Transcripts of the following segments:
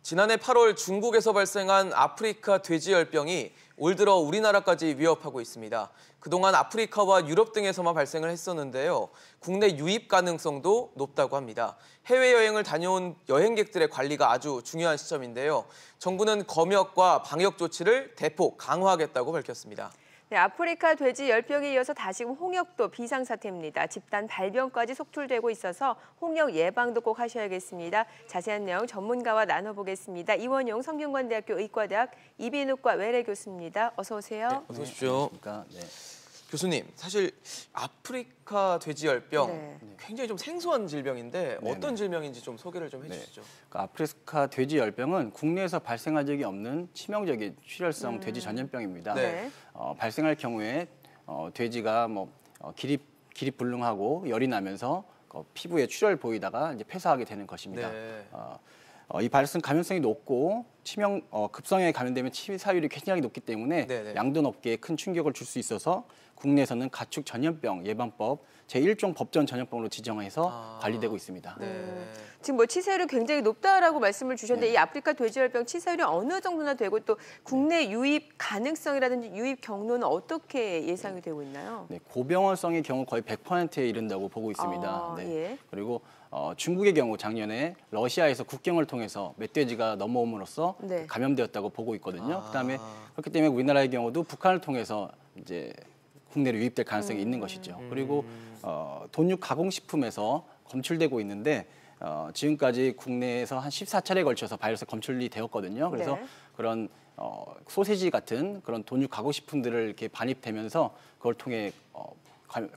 지난해 8월 중국에서 발생한 아프리카 돼지열병이 올 들어 우리나라까지 위협하고 있습니다. 그동안 아프리카와 유럽 등에서만 발생을 했었는데요. 국내 유입 가능성도 높다고 합니다. 해외여행을 다녀온 여행객들의 관리가 아주 중요한 시점인데요. 정부는 검역과 방역 조치를 대폭 강화하겠다고 밝혔습니다. 네, 아프리카 돼지 열병에 이어서 다시금 홍역도 비상사태입니다. 집단 발병까지 속출되고 있어서 홍역 예방도 꼭 하셔야겠습니다. 자세한 내용 전문가와 나눠보겠습니다. 이원용 성균관대학교 의과대학 이비인후과 외래 교수입니다. 어서 오세요. 네, 어서 오십시오. 네. 교수님, 사실 아프리카 돼지열병 굉장히 좀 생소한 질병인데 어떤 질병인지 좀 소개를 좀 해주시죠. 그러니까 아프리카 돼지열병은 국내에서 발생한 적이 없는 치명적인 출혈성 돼지 전염병입니다. 발생할 경우에 돼지가 기립불능하고 열이 나면서 피부에 출혈 보이다가 이제 폐사하게 되는 것입니다. 이 발생 감염성이 높고 급성에 감염되면 치사율이 굉장히 높기 때문에 양돈업계에 큰 충격을 줄 수 있어서 국내에서는 가축 전염병 예방법 제1종 법전 전염병으로 지정해서 관리되고 있습니다. 지금 치사율이 굉장히 높다라고 말씀을 주셨는데 이 아프리카 돼지열병 치사율이 어느 정도나 되고 또 국내 유입 가능성이라든지 유입 경로는 어떻게 예상이 되고 있나요? 네, 고병원성의 경우 거의 100%에 이른다고 보고 있습니다. 그리고 중국의 경우 작년에 러시아에서 국경을 통해서 멧돼지가 넘어옴으로써 감염되었다고 보고 있거든요. 그다음에 그렇기 때문에 우리나라의 경우도 북한을 통해서 이제 국내로 유입될 가능성이 있는 것이죠. 그리고 돈육 가공식품에서 검출되고 있는데 지금까지 국내에서 한 14차례에 걸쳐서 바이러스 검출이 되었거든요. 그래서 그런 소세지 같은 그런 돈육 가공식품들을 이렇게 반입되면서 그걸 통해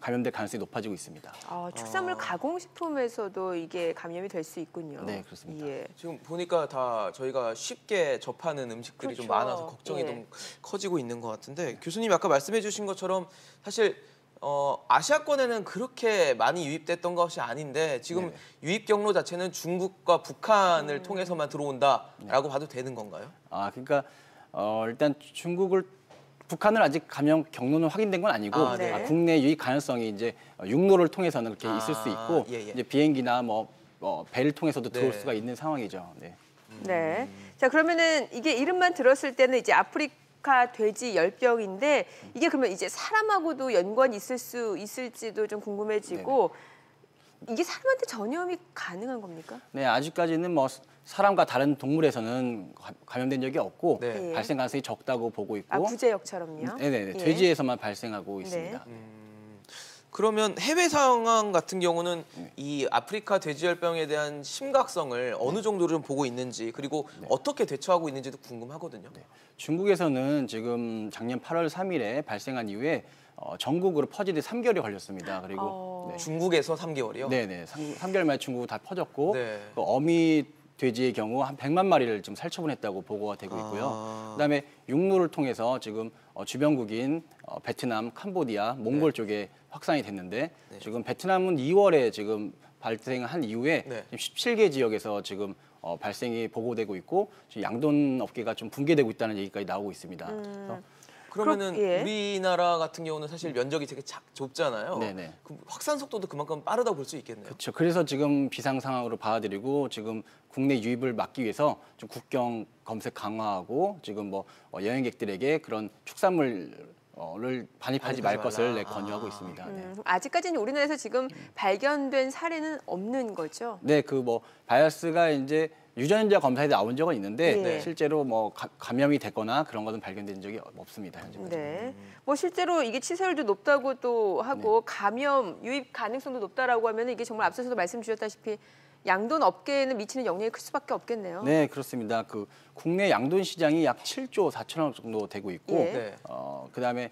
감염될 가능성이 높아지고 있습니다. 축산물 가공식품에서도 이게 감염이 될 수 있군요. 네, 그렇습니다. 지금 보니까 다 저희가 쉽게 접하는 음식들이 좀 많아서 걱정이 너무 커지고 있는 것 같은데 교수님이 아까 말씀해 주신 것처럼 사실 아시아권에는 그렇게 많이 유입됐던 것이 아닌데 지금 유입 경로 자체는 중국과 북한을 통해서만 들어온다라고 봐도 되는 건가요? 그러니까 일단 북한은 아직 감염 경로는 확인된 건 아니고 국내 유입 가능성이 이제 육로를 통해서는 그렇게 있을 수 있고 이제 비행기나 배를 통해서도 들어올 수가 있는 상황이죠. 자, 그러면은 이게 이름만 들었을 때는 이제 아프리카 돼지 열병인데 이게 그러면 이제 사람하고도 연관이 있을지도 좀 궁금해지고 이게 사람한테 전염이 가능한 겁니까? 네, 아직까지는 사람과 다른 동물에서는 감염된 적이 없고 발생 가능성이 적다고 보고 있고 구제역처럼요? 네네, 돼지에서만 발생하고 있습니다. 그러면 해외 상황 같은 경우는 이 아프리카 돼지열병에 대한 심각성을 어느 정도로 좀 보고 있는지 그리고 어떻게 대처하고 있는지도 궁금하거든요. 중국에서는 지금 작년 8월 3일에 발생한 이후에 전국으로 퍼지는데 3개월이 걸렸습니다. 그리고 중국에서 3개월이요? 네네, 3개월 만에 중국으로 다 퍼졌고 어미 돼지의 경우 한 100만 마리를 지금 살처분했다고 보고가 되고 있고요. 그다음에 육로를 통해서 지금 주변국인 베트남, 캄보디아, 몽골 쪽에 확산이 됐는데 지금 베트남은 2월에 지금 발생한 이후에 17개 지역에서 지금 발생이 보고되고 있고 지금 양돈 업계가 좀 붕괴되고 있다는 얘기까지 나오고 있습니다. 그러면은 우리나라 같은 경우는 사실 면적이 되게 좁잖아요. 그럼 확산 속도도 그만큼 빠르다고 볼 수 있겠네요. 그렇죠. 그래서 지금 비상 상황으로 받아들이고 지금 국내 유입을 막기 위해서 좀 국경 검색 강화하고 지금 여행객들에게 그런 축산물을 반입하지 말 것을 권유하고 있습니다. 아직까지는 우리나라에서 지금 발견된 사례는 없는 거죠? 네, 바이러스가 이제 유전자 검사에 나온 적은 있는데 실제로 감염이 됐거나 그런 것은 발견된 적이 없습니다. 현재까지. 실제로 이게 치사율도 높다고 또 하고 감염 유입 가능성도 높다라고 하면 이게 정말 앞서서도 말씀 주셨다시피 양돈 업계에는 미치는 영향이 클 수밖에 없겠네요. 네, 그렇습니다. 국내 양돈 시장이 약 7조 4천억 정도 되고 있고 그다음에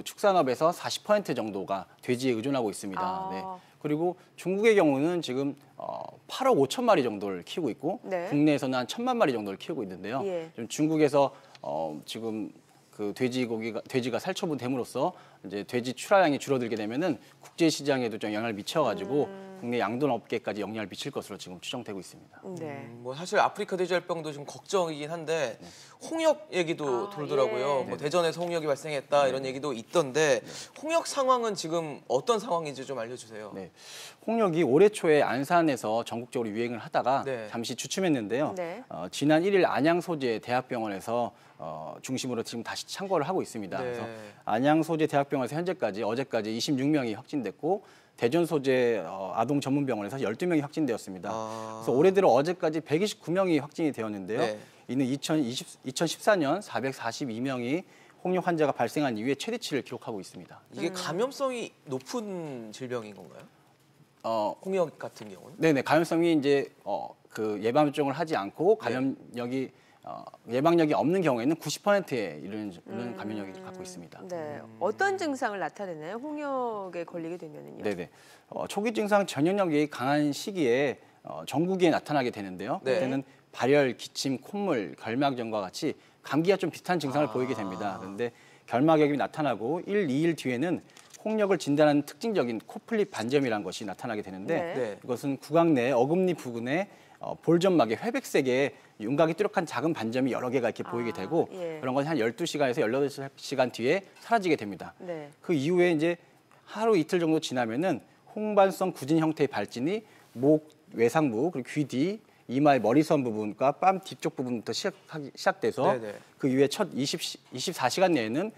축산업에서 40% 정도가 돼지에 의존하고 있습니다. 그리고 중국의 경우는 지금 8억 5천 마리 정도를 키우고 있고 국내에서는 한 1,000만 마리 정도를 키우고 있는데요. 좀 중국에서 지금 돼지가 살처분됨으로써 이제 돼지 출하량이 줄어들게 되면은 국제 시장에도 좀 영향을 미쳐가지고 국내 양돈업계까지 영향을 미칠 것으로 지금 추정되고 있습니다. 네. 뭐 사실 아프리카 돼지열병도 좀 걱정이긴 한데 홍역 얘기도 돌더라고요. 예. 뭐 대전에서 홍역이 발생했다 이런 얘기도 있던데 홍역 상황은 지금 어떤 상황인지 좀 알려주세요. 네. 홍역이 올해 초에 안산에서 전국적으로 유행을 하다가 네. 잠시 주춤했는데요. 네. 지난 1일 안양 소재 대학병원에서 중심으로 지금 다시 창궐을 하고 있습니다. 네. 그래서 안양 소재 대학병원에서 어제까지 26명이 확진됐고 대전 소재 아동 전문병원에서 12명이 확진되었습니다. 그래서 올해 들어 어제까지 129명이 확진이 되었는데요. 네. 이는 2014년 442명이 홍역 환자가 발생한 이후에 최대치를 기록하고 있습니다. 이게 감염성이 높은 질병인 건가요? 홍역 같은 경우는? 네네, 감염성이 이제 그 예방접종을 하지 않고 감염력이 예방력이 없는 경우에는 90%에 이르는 감염력을 갖고 있습니다. 네. 어떤 증상을 나타내나요? 홍역에 걸리게 되면은요? 네네. 초기 증상 전염력이 강한 시기에 전국에 나타나게 되는데요. 네. 그때는 발열, 기침, 콧물, 결막염과 같이 감기와 좀 비슷한 증상을 보이게 됩니다. 그런데 결막염이 나타나고 1, 2일 뒤에는 홍역을 진단하는 특징적인 코플립 반점이라는 것이 나타나게 되는데 네. 이것은 구강 내 어금니 부근에 볼점막에 회백색의 윤곽이 뚜렷한 작은 반점이 여러 개가 이렇게 보이게 되고 예. 그런 것이 한 12시간에서 18시간 뒤에 사라지게 됩니다. 네. 그 이후에 이제 하루 이틀 정도 지나면은 홍반성 구진 형태의 발진이 목 외상부 그리고 귀 뒤, 이마의 머리선 부분과 뺨 뒤쪽 부분부터 시작돼서 네네. 그 이후에 첫 24시간 내에는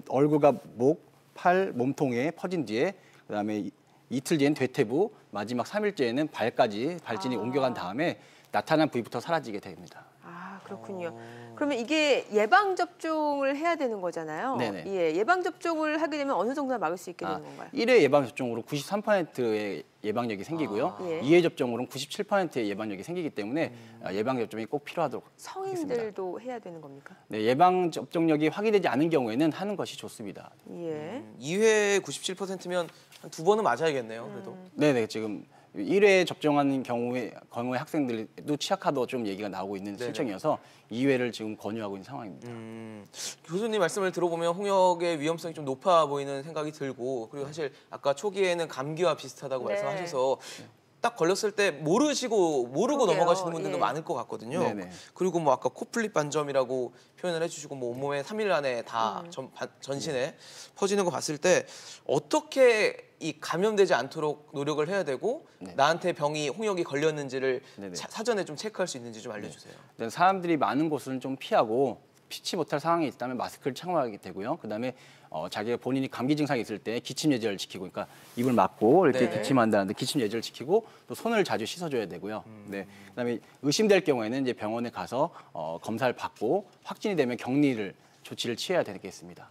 얼굴과 목, 팔, 몸통에 퍼진 뒤에 그다음에 이틀 뒤엔 대퇴부, 마지막 3일째에는 발까지 발진이 옮겨간 다음에 나타난 부위부터 사라지게 됩니다. 아, 그렇군요. 그러면 이게 예방접종을 해야 되는 거잖아요. 네네. 예, 예방접종을 하게 되면 어느 정도 막을 수 있게 되는 건가요? 1회 예방접종으로 93%의 예방력이 생기고요. 예. 2회 접종으로는 97%의 예방력이 생기기 때문에 예방접종이 꼭 필요하도록 하겠습니다. 성인들도 해야 되는 겁니까? 네, 예방접종력이 확인되지 않은 경우에는 하는 것이 좋습니다. 예. 2회 97%면 한 2번은 맞아야겠네요. 그래도. 네네, 지금 1회 접종하는 경우에 학생들도 취약하도 좀 얘기가 나오고 있는 네네. 실정이어서 2회를 지금 권유하고 있는 상황입니다. 교수님 말씀을 들어보면 홍역의 위험성이 좀 높아 보이는 생각이 들고 그리고 사실 아까 초기에는 감기와 비슷하다고 네. 말씀하셔서 딱 걸렸을 때 모르고 그러게요. 넘어가시는 분들도 예. 많을 것 같거든요. 네네. 그리고 뭐 아까 코플립 반점이라고 표현을 해주시고 뭐 온몸에 3일 안에 다 전신에 퍼지는 거 봤을 때 어떻게 이 감염되지 않도록 노력을 해야 되고 나한테 병이 홍역이 걸렸는지를 네네. 사전에 좀 체크할 수 있는지 좀 알려주세요. 일단 사람들이 많은 곳은 좀 피하고 피치 못할 상황이 있다면 마스크를 착용하게 되고요. 그다음에 자기가 본인이 감기 증상이 있을 때 기침 예절을 지키고, 그러니까 입을 막고 이렇게 네. 기침한다는데 기침 예절을 지키고 또 손을 자주 씻어줘야 되고요. 네. 그다음에 의심될 경우에는 이제 병원에 가서 검사를 받고 확진이 되면 격리를 조치를 취해야 되겠습니다.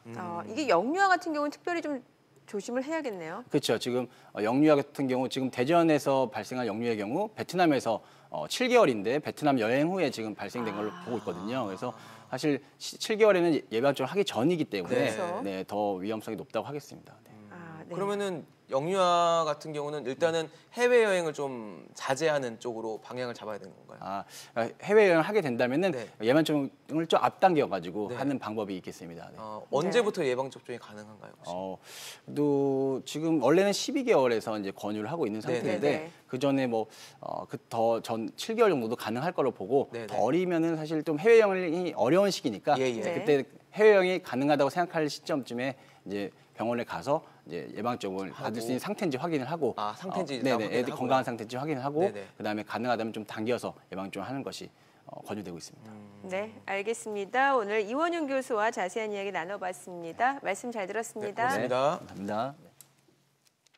이게 영유아 같은 경우는 특별히 좀 조심을 해야겠네요. 그렇죠. 지금 영유아 같은 경우 지금 대전에서 발생한 영유아의 경우 베트남에서 7개월인데 베트남 여행 후에 지금 발생된 걸로 보고 있거든요. 그래서 사실 7개월에는 예방접종을 하기 전이기 때문에 그렇죠. 네, 더 위험성이 높다고 하겠습니다. 네. 네. 그러면은 영유아 같은 경우는 일단은 해외여행을 좀 자제하는 쪽으로 방향을 잡아야 되는 건가요? 해외여행을 하게 된다면은 네. 예방접종을 좀 앞당겨가지고 네. 하는 방법이 있겠습니다. 네. 언제부터 예방접종이 가능한가요? 혹시? 또 지금 원래는 12개월에서 이제 권유를 하고 있는 상태인데 네네. 그 전에 뭐 더 전 7개월 정도도 가능할 거로 보고 네네. 더 어리면은 사실 좀 해외여행이 어려운 시기니까 예, 예. 네. 그때 해외여행이 가능하다고 생각할 시점쯤에 이제 병원에 가서 이제 예방접종을 받을 수 있는 상태인지 확인을 하고 상태인지 네네, 확인을 애들 하고요. 건강한 상태인지 확인을 하고 네네. 그다음에 가능하다면 좀 당겨서 예방접종을 하는 것이 권유되고 있습니다. 네, 알겠습니다. 오늘 이원용 교수와 자세한 이야기 나눠봤습니다. 말씀 잘 들었습니다. 네, 고맙습니다. 감사합니다.